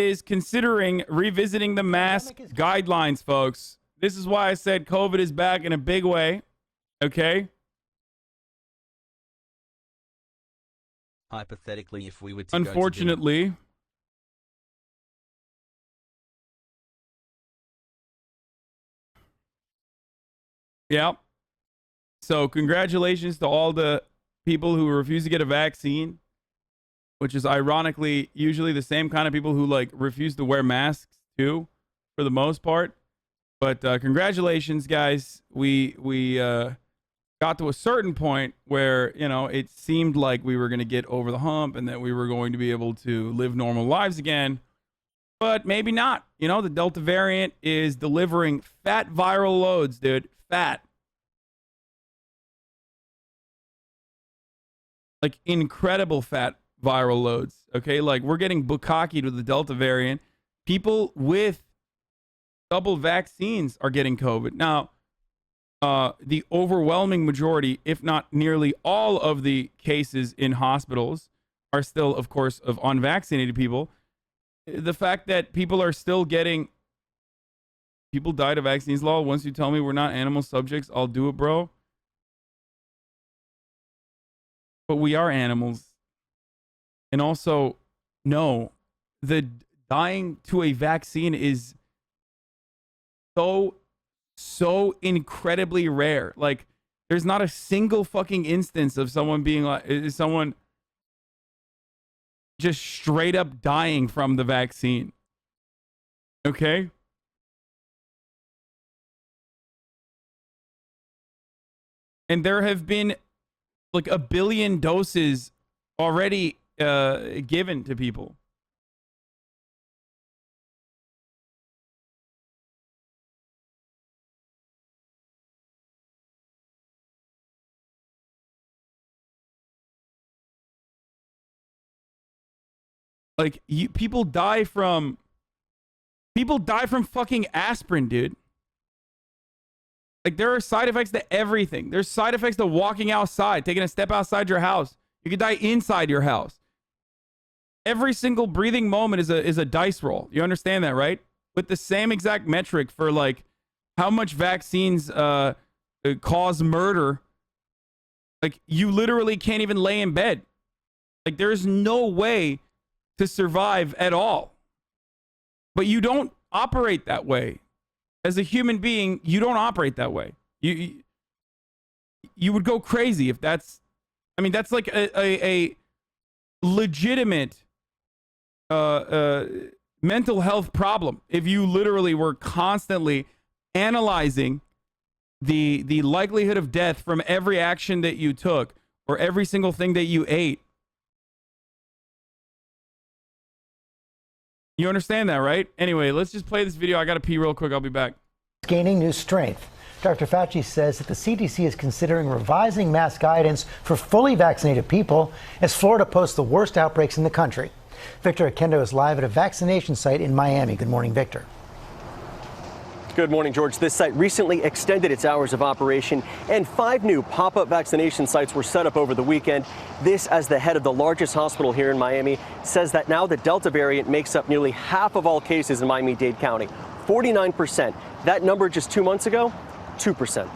is considering revisiting the mask guidelines, folks. This is why I said COVID is back in a big way. Okay? Hypothetically, if we were to unfortunately, yeah. So congratulations to all the people who refuse to get a vaccine, which is ironically usually the same kind of people who like refuse to wear masks too, for the most part. But congratulations, guys. We got to a certain point where, you know, it seemed like we were going to get over the hump and that we were going to be able to live normal lives again. But maybe not. You know, the Delta variant is delivering fat viral loads, dude. Fat. Like incredible fat viral loads. Okay, like we're getting bukkakied with the Delta variant. People with double vaccines are getting COVID. Now, the overwhelming majority, if not nearly all of the cases in hospitals are still, of course, of unvaccinated people. The fact that people are still getting, people died of vaccines law. Once you tell me we're not animal subjects, I'll do it, bro. But we are animals. And also, no, the dying to a vaccine is so incredibly rare. Like, there's not a single fucking instance of someone being like, someone just straight up dying from the vaccine. Okay? And there have been like 1 billion doses already given to people. Like, people die from fucking aspirin, dude. Like, there are side effects to everything. There's side effects to walking outside, taking a step outside your house. You could die inside your house. Every single breathing moment is a dice roll. You understand that, right? With the same exact metric for like how much vaccines cause murder. Like, you literally can't even lay in bed. Like, there's no way to survive at all. But you don't operate that way. As a human being, you don't operate that way. You would go crazy if that's, I mean, that's like a legitimate mental health problem. If you literally were constantly analyzing the likelihood of death from every action that you took or every single thing that you ate. You understand that, right? Anyway, let's just play this video. I got to pee real quick. I'll be back. Gaining new strength. Dr. Fauci says that the CDC is considering revising mask guidance for fully vaccinated people as Florida posts the worst outbreaks in the country. Victor Akendo is live at a vaccination site in Miami. Good morning, Victor. Good morning, George. This site recently extended its hours of operation, and 5 new pop-up vaccination sites were set up over the weekend. This, as the head of the largest hospital here in Miami, says that now the Delta variant makes up nearly half of all cases in Miami-Dade County, 49%. That number just 2 months ago, 2%.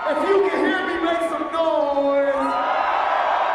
If you can hear me, make some noise!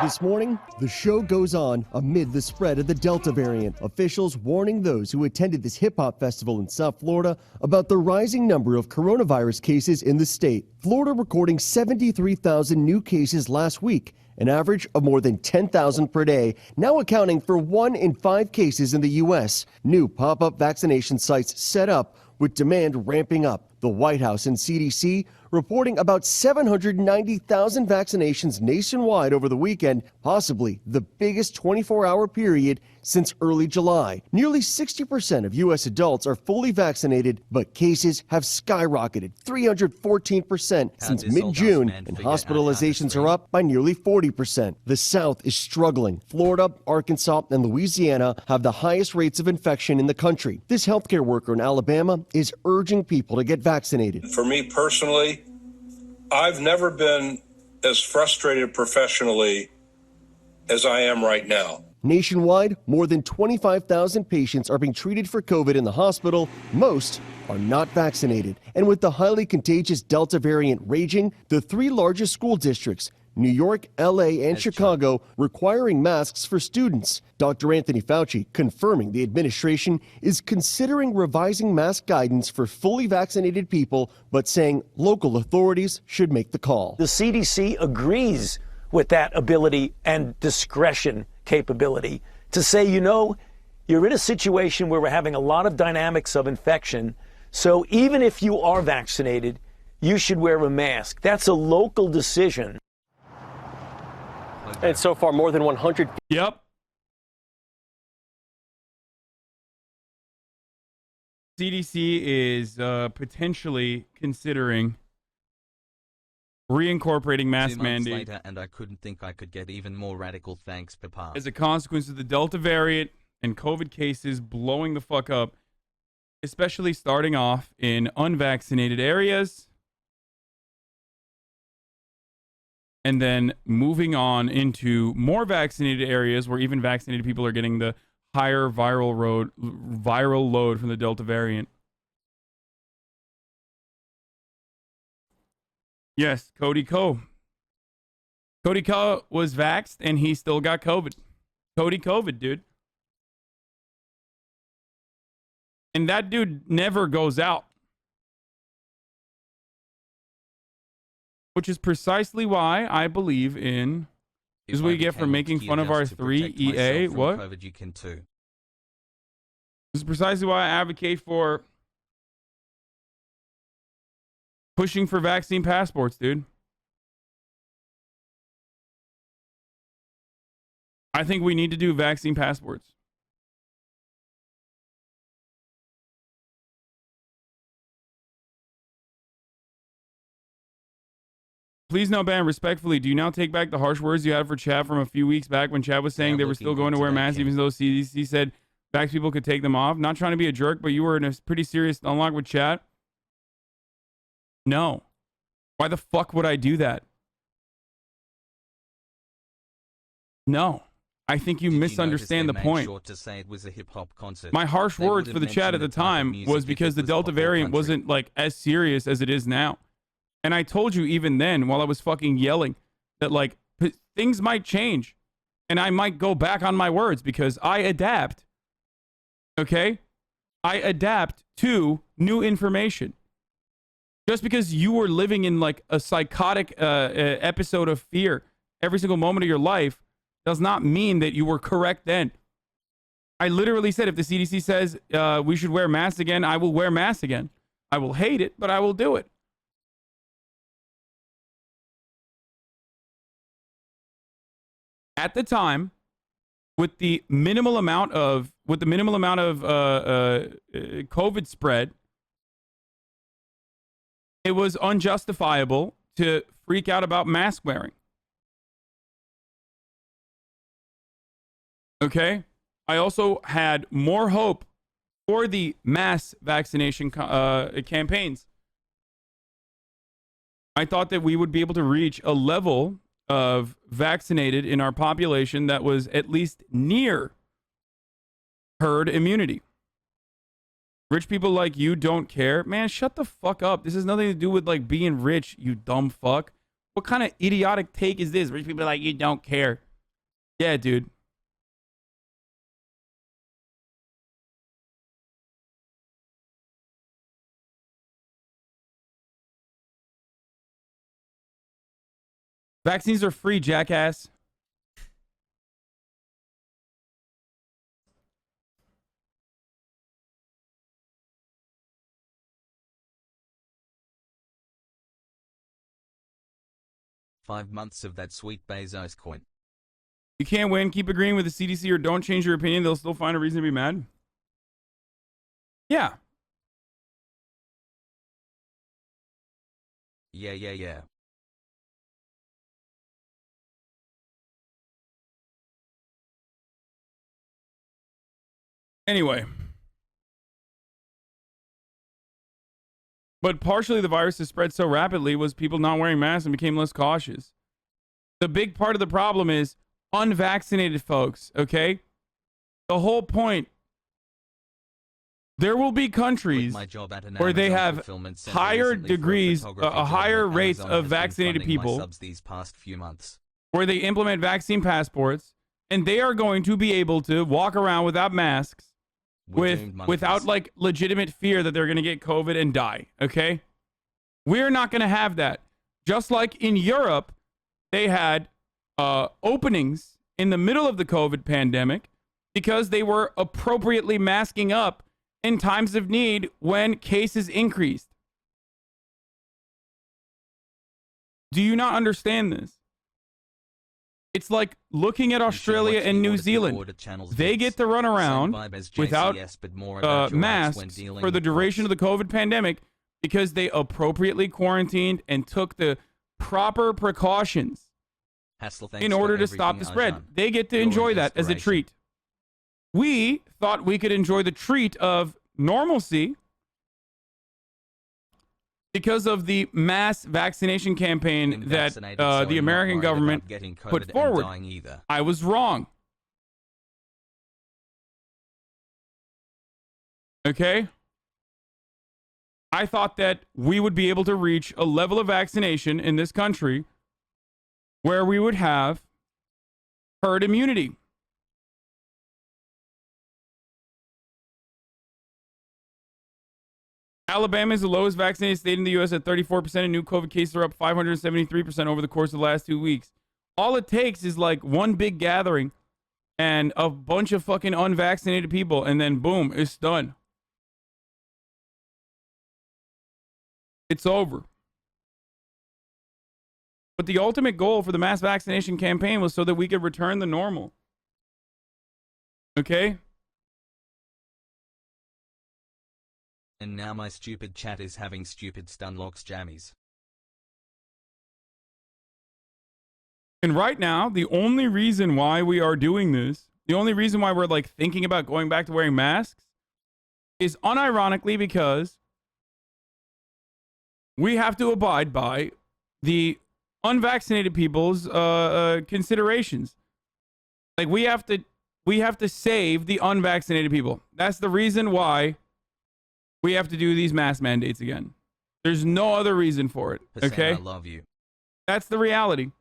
This morning, the show goes on amid the spread of the Delta variant. Officials warning those who attended this hip-hop festival in South Florida about the rising number of coronavirus cases in the state. Florida recording 73,000 new cases last week, an average of more than 10,000 per day, now accounting for 1 in 5 cases in the U.S. New pop-up vaccination sites set up with demand ramping up. The White House and CDC reporting about 790,000 vaccinations nationwide over the weekend, possibly the biggest 24-hour period since early July. Nearly 60% of U.S. adults are fully vaccinated, but cases have skyrocketed 314% since mid-June, and hospitalizations are up by nearly 40%. The South is struggling. Florida, Arkansas, and Louisiana have the highest rates of infection in the country. This healthcare worker in Alabama is urging people to get vaccinated. For me personally, I've never been as frustrated professionally as I am right now. Nationwide, more than 25,000 patients are being treated for COVID in the hospital. Most are not vaccinated. And with the highly contagious Delta variant raging, the 3 largest school districts, New York, LA, and Chicago, requiring masks for students. Dr. Anthony Fauci confirming the administration is considering revising mask guidance for fully vaccinated people, but saying local authorities should make the call. The CDC agrees with that ability and discretion capability to say, you know, you're in a situation where we're having a lot of dynamics of infection, so even if you are vaccinated, you should wear a mask. That's a local decision. And so far, more than 100. Yep. CDC is potentially considering reincorporating mask 2 months mandate later, and I couldn't think I could get even more radical. Thanks, Papa. as a consequence of the Delta variant and COVID cases blowing the fuck up, especially starting off in unvaccinated areas and then moving on into more vaccinated areas where even vaccinated people are getting the higher viral load from the Delta variant. Yes, Cody Ko. Cody Ko was vaxxed and he still got COVID. Cody COVID, dude. And that dude never goes out. Which is precisely why I believe in... This is what you get for making fun of our 3 EA. What? COVID, you can too. This is precisely why I advocate for pushing for vaccine passports, dude. I think we need to do vaccine passports. Please no ban, respectfully, do you now take back the harsh words you had for Chad from a few weeks back when Chad was saying they were still going to wear masks even though CDC said vax people could take them off? Not trying to be a jerk, but you were in a pretty serious unlock with Chad. No. Why the fuck would I do that? No. I think you misunderstand the point. Sure to say it was a hip-hop concert. My harsh words for the chat at the time was because the Delta variant wasn't like as serious as it is now. And I told you even then, while I was fucking yelling, that like things might change and I might go back on my words because I adapt. Okay? I adapt to new information. Just because you were living in like a psychotic episode of fear every single moment of your life does not mean that you were correct then. I literally said if the CDC says we should wear masks again, I will wear masks again. I will hate it, but I will do it. At the time, with the minimal amount of COVID spread, it was unjustifiable to freak out about mask wearing. Okay? I also had more hope for the mass vaccination campaigns. I thought that we would be able to reach a level of vaccinated in our population that was at least near herd immunity. Rich people like you don't care. Man, shut the fuck up. This has nothing to do with like being rich, you dumb fuck. What kind of idiotic take is this? Rich people are like, you don't care. Yeah, dude. Vaccines are free, jackass. "5 months of that sweet Bezos coin." You can't win. Keep agreeing with the CDC or don't change your opinion. They'll still find a reason to be mad. Yeah. Yeah. Anyway. But partially the virus has spread so rapidly was people not wearing masks and became less cautious. The big part of the problem is unvaccinated folks, okay? The whole point, there will be countries where they have higher degrees, higher rates of vaccinated people, these past few months, where they implement vaccine passports, and they are going to be able to walk around without masks, without like legitimate fear that they're going to get COVID and die. Okay, we're not going to have that. Just like in Europe, they had openings in the middle of the COVID pandemic because they were appropriately masking up in times of need when cases increased. Do you not understand this? It's like looking at Australia and New Zealand. They get to run around without masks for the duration of the COVID pandemic because they appropriately quarantined and took the proper precautions in order to stop the spread. They get to enjoy that as a treat. We thought we could enjoy the treat of normalcy because of the mass vaccination campaign that the American government put forward. I was wrong. Okay? I thought that we would be able to reach a level of vaccination in this country where we would have herd immunity. Alabama is the lowest vaccinated state in the U.S. at 34%, and new COVID cases are up 573% over the course of the last 2 weeks. All it takes is like one big gathering and a bunch of fucking unvaccinated people, and then boom, it's done. It's over. But the ultimate goal for the mass vaccination campaign was so that we could return to normal. Okay? And now my stupid chat is having stupid stunlocks jammies. And right now, the only reason why we are doing this, the only reason why we're like thinking about going back to wearing masks is unironically because we have to abide by the unvaccinated people's considerations. Like we have to save the unvaccinated people. That's the reason why we have to do these mask mandates again. There's no other reason for it. Hasan, okay? I love you. That's the reality.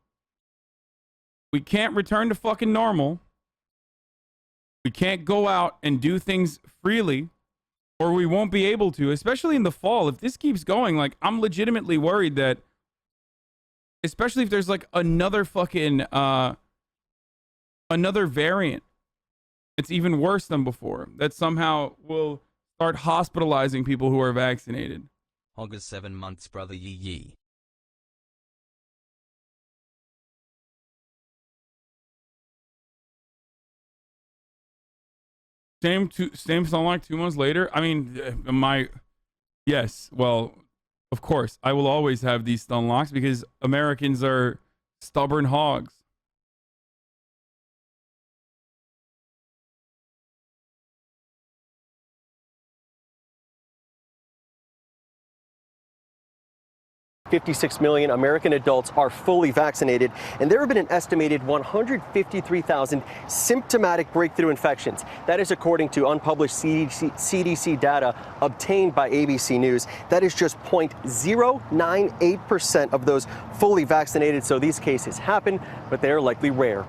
We can't return to fucking normal. We can't go out and do things freely, or we won't be able to, especially in the fall. If this keeps going, like, I'm legitimately worried that, especially if there's like another fucking, another variant, it's even worse than before, that somehow will start hospitalizing people who are vaccinated. August 7 months, brother, yee. Same song like 2 months later. I mean, yes, well, of course, I will always have these stun locks because Americans are stubborn hogs. $56 million American adults are fully vaccinated, and there have been an estimated 153,000 symptomatic breakthrough infections. That is according to unpublished CDC data obtained by ABC News. That is just 0.098% of those fully vaccinated, so these cases happen, but they are likely rare.